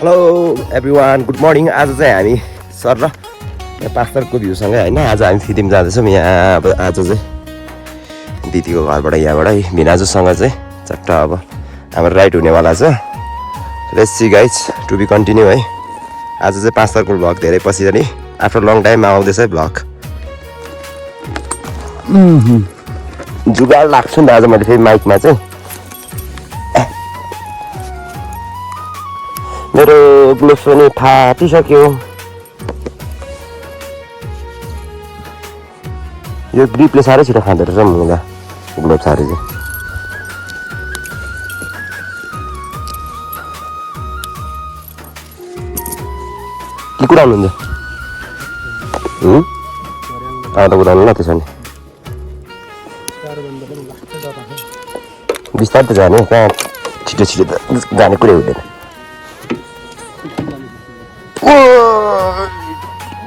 Hello everyone, good morning. आज चाहिँ हामी सर र पास्टरको भ्यूसँगै होइन, आज हामी फिदिम जाँदैछौँ। यहाँ अब आज चाहिँ दिदीको घरबाट यहाँबाट भिनाजुसँग चाहिँ चट्ट अब हाम्रो राइड हुनेवाला छ। Let's see guys, to be continue है। आज चाहिँ पास्टरको भ्लग धेरै पछि नि आफ्टर लङ टाइममा आउँदैछ है भ्लग। जुगाड लाग्छु नि त आज मैले फेरि माइकमा चाहिँ। मेरो ग्लोभ्स पनि फाटिसक्यो। यो ग्रिपले साह्रै छिटो खाँदो रहेछ मुला ग्लोभ्स साह्रै चाहिँ। के कुदाउनुहुन्छ? त कुदाउनु ल त्यसो भने। बिस्तारै त जाने, कहाँ छिटो छिटो त जाने कुरै हुँदैन।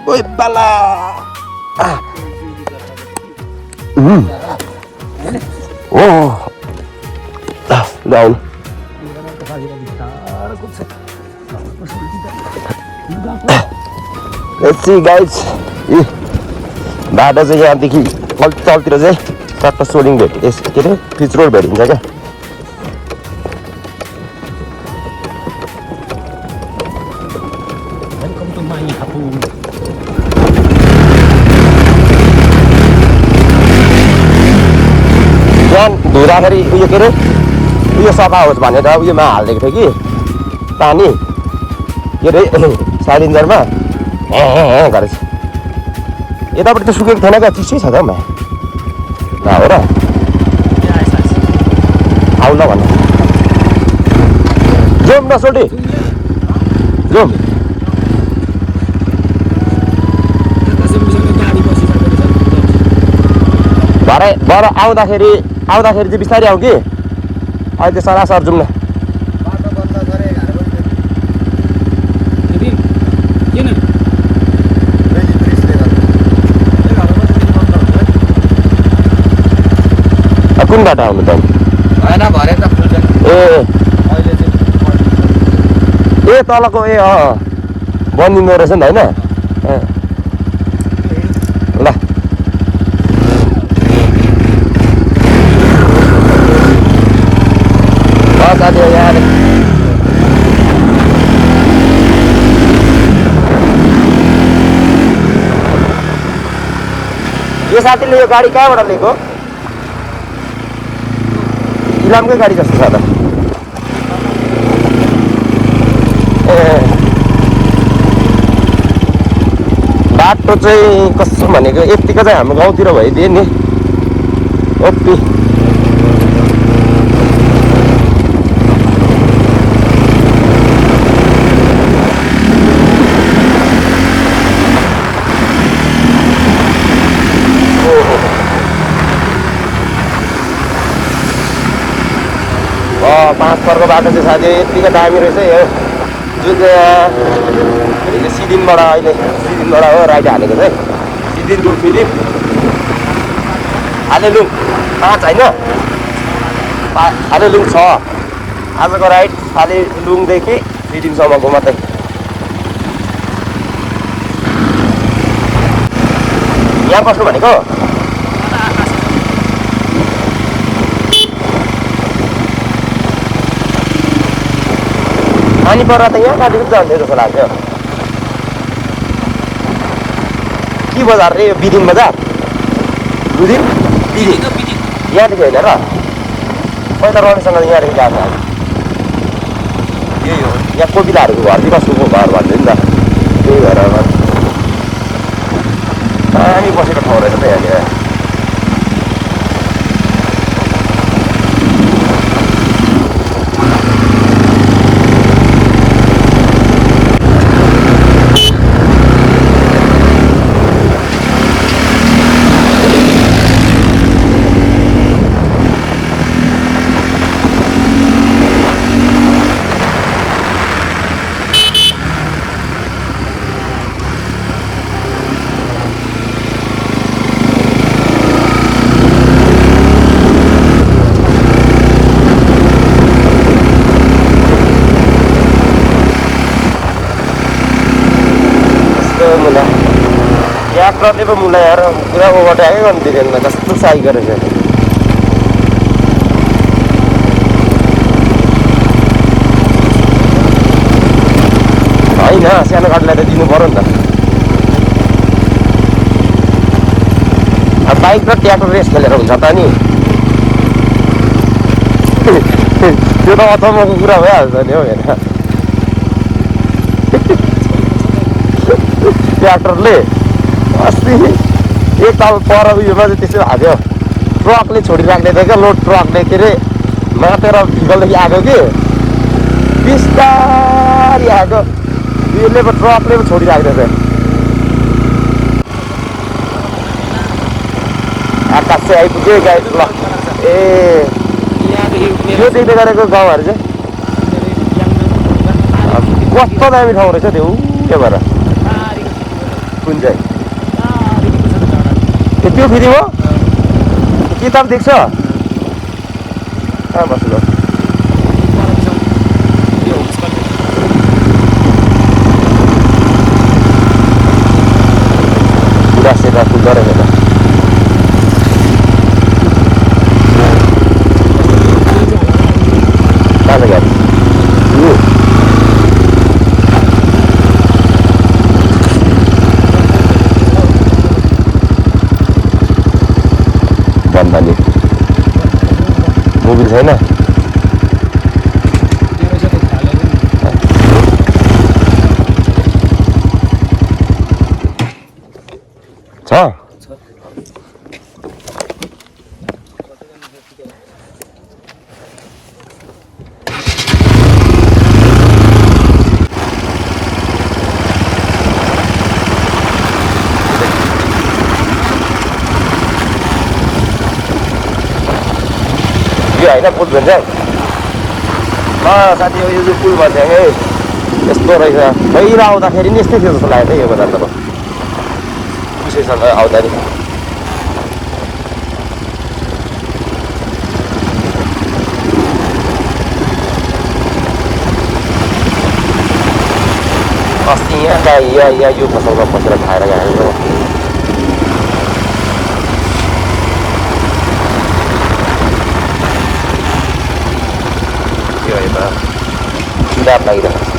ओइ बाला ओ डाउन लेट्स सी गाइज। बाटो चाहिँ यहाँदेखि अलिक तलतिर चाहिँ चट्ट सोलिङ भेट के अरे पिच रोड भेटिन्छ क्या। बिहान धुँदाखेरि उयो के अरे उयो सफा होस् भनेर उयोमा हालिदिएको थियो कि पानी के अरे साइलेन्जरमा गरेछ। यतापट्टि त सुकेको थिएन क्या, चिसै छ त हौ हो र। आउ ल भन्नु जाउँ न सोल्टी जाउँ। भरे आउँदाखेरि चाहिँ बिस्तारै आउँ कि अहिले सरासर जाउँ न। कुन बाटो आउनु त? ए तलको ए बनिँदो रहेछ नि त होइन। ल साथी यहाँ यो साथीले यो गाडी कहाँबाट लिएको? इलामकै गाडी जस्तो छ त। बाटो चाहिँ कस्तो भनेको यत्तिको चाहिँ हाम्रो गाउँतिर भइदियो नि। ओपी पाँच परको बाटो चाहिँ साथी यत्तिकै दामी रहेछ यो। जुन चाहिँ सिदिनबाट अहिले सिदिनबाट हो राइड हालेको चाहिँ सिदिन टु फिलिप हालेलुङ 5 होइन हालेलुङ 6। आजको राइड हालेलुङदेखि फिलिपसम्मको मात्रै। यहाँ बस्नु भनेको पानी पर्दा त यहाँ काटेको जान्थ्यो जस्तो लाग्थ्यो। के बजार रे यो? बिदिन बजार बिदिन यहाँदेखि होइन र पहिला रनिसँग यहाँदेखि गएको छ। यही हो यहाँ कोपिलाहरूको घर चाहिँ कसको घर भन्दै नि त, त्यही भएर दामी बसेको ठाउँ रहेछ त यहाँनिर। कस्तो मुला ट्र्याक्टरले पो मुला यार पुरा ओभरट्याकै गर्नु दिँदैन कस्तो साई गरेछ होइन सानो गाडीलाई त दिनु पर्यो नि त अब बाइक र ट्र्याक्टर रेस खेलेर हुन्छ त नि त्यो त अचम्मको कुरा भइहाल्छ नि हौ हेर ट्र्याक्टरले अस्ति एकताल पर उयोमा चाहिँ त्यसो हाल्यो ट्रकले छोडिराख्ने थियो क्या लोड ट्रकले के अरे मातेर भिगलदेखि आएको कि बिस्तारी आएको उयोले पो ट्रकले पो छोडिराख्दै थियो आकाश चाहिँ आइपुग्यो गाई ल ए यो देख्दै गरेको गाउँहरू चाहिँ कस्तो दामी ठाउँ रहेछ त्यो के भएर कुन चाहिँ त्यो फेरि हो किताब देख्छ कहाँ बस्नु पुरा सेता फुल्दो रहेछ त कहाँ छ गाडी बन्दानी मोबिल छैन छ यो होइन पुल भन्छ ल साथी यो चाहिँ पुल भन्छ है यस्तो रहेछ बाहिर आउँदाखेरि नि यस्तै थियो जस्तो लाग्यो त यो बजार त विशेषसँग आउँदाखेरि अस्ति यहाँ यो पसलमा बसेर खाएर गएको किताब लागिरहेको छ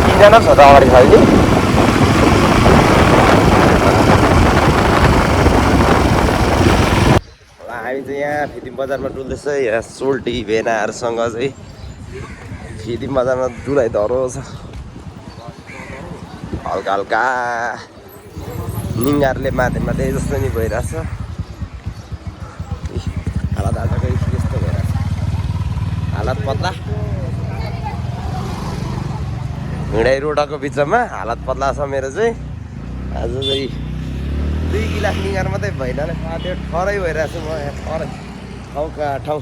तिनजना छ त अगाडि खालि हामी चाहिँ यहाँ फिदिम बजारमा डुल्दैछ यहाँ सोल्टी भेनाहरूसँग चाहिँ फिदिम बजारमा डुलाइ धरो छ हल्का हल्का निङ्गारले माथि माथि जस्तो नि भइरहेछ हालत आजकै यस्तो भइरहेछ हालत पत्ला हिँडाइ रोडको बिचमा हालत पत्ला छ मेरो चाहिँ आज चाहिँ 2 गिलास निगार मात्रै भएन त्यो ठरै भइरहेको छु म यहाँ ठरै ठाउँका ठाउँ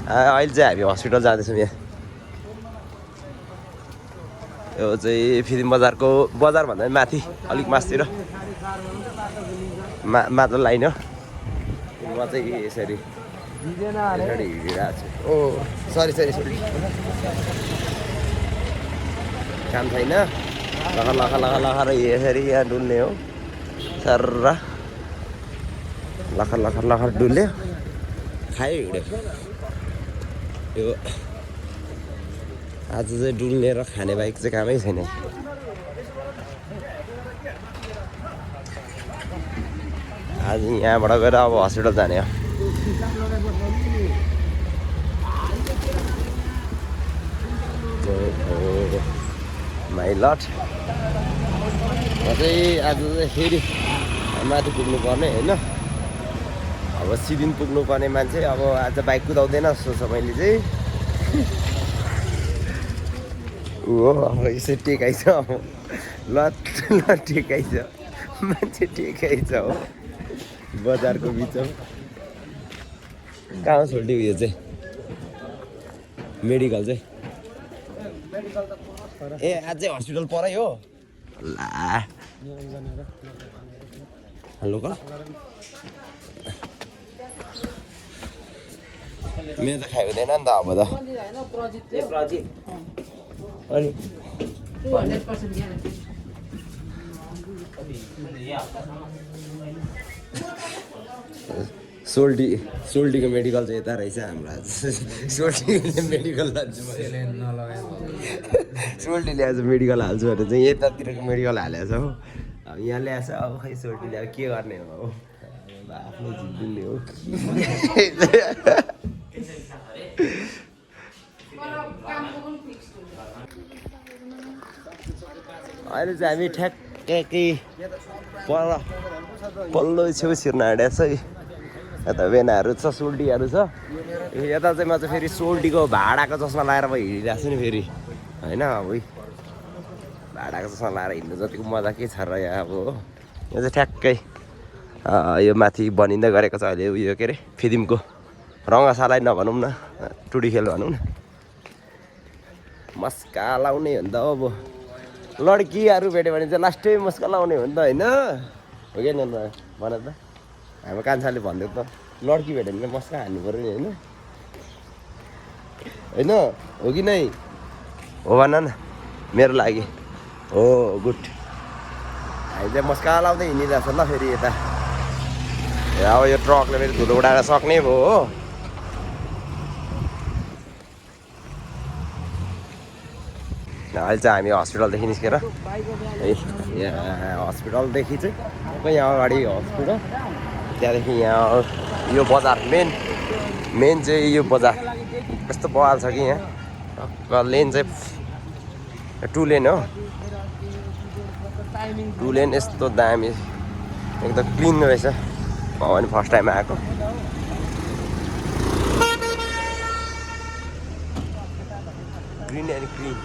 अहिले चाहिँ हामी हस्पिटल जाँदैछौँ यहाँ यो चाहिँ फिदिम बजारको बजारभन्दा माथि अलिक मासतिर मात्र लाइन हो म चाहिँ यसरी हिँडिरहेको छु ओ सरी काम छैन लखर यसरी यहाँ डुल्ने हो सर्रा लखर डुल्यो खायो हिँड्यो यो आज चाहिँ डुल्ने र खाने बाइक चाहिँ कामै छैन आज यहाँबाट गएर अब हस्पिटल जाने हो माइ लट म चाहिँ आज चाहिँ फेरि माथि पुग्नुपर्ने होइन अब सिदिन पुग्नुपर्ने मान्छे अब आज बाइक कुदाउँदैन जस्तो छ मैले चाहिँ हो अब यसो टेकाइछ अब ल टेकाइछ मान्छे टेकाइछ हो बजारको बिचमा कहाँ सोल्टी उयो चाहिँ मेडिकल चाहिँ ए अझै हस्पिटल परै हो ला लोकल मेरो त खाइ हुँदैन नि त अब त अनि सोल्टीको मेडिकल चाहिँ यता रहेछ हाम्रो सोल्टीको मेडिकल लान्छु सोल्टीले आज मेडिकल हाल्छु भने चाहिँ यतातिरको मेडिकल हालेको छ हो अब यहाँ ल्याएछ अब खै सोल्टीले अब के गर्ने हो अब आफ्नो जिन्दगी हो अहिले चाहिँ हामी ठ्याक्कै पल्लो छेउ छिर्न आँटेको छ है यता वेनाहरू छ सोल्टीहरू छ यता चाहिँ म चाहिँ फेरि सोल्टीको भाडाको चस्मा लाएर म हिँडिरहेको छु नि फेरि होइन अब भाडाको चस्मा लाएर हिँड्नु जतिको मजा के छ र यहाँ अब हो यो चाहिँ ठ्याक्कै यो माथि बनिँदै गरेको छ अहिले उयो के अरे फिदिमको रङ्गशाला नभनौँ न टुडी खेल भनौँ न मस्का लाउने हो नि त अब लड्कीहरू भेट्यो भने चाहिँ लास्टै मस्का लाउने हो नि त होइन हो कि न भन त हाम्रो कान्छाले भन्दै त लड्की भेट्यो भने मस्का हान्नु पऱ्यो नि होइन होइन हो कि नै हो भन न मेरो लागि हो गुड हामी चाहिँ मस्का लाउँदै हिँडिरहेको छ ल फेरि यता अब यो ट्रकले फेरि धुलो उडाएर सक्ने भयो हो अहिले चाहिँ हामी हस्पिटलदेखि निस्केर यहाँ हस्पिटलदेखि चाहिँ यहाँ अगाडि हस्पिटल त्यहाँदेखि यहाँ यो बजार मेन चाहिँ यो बजार कस्तो बवाल छ कि यहाँ लेन चाहिँ 2 लेन हो 2 लेन यस्तो दामी एकदम क्लिन रहेछ म पनि फर्स्ट टाइम आएको ग्रिन एन्ड क्लिन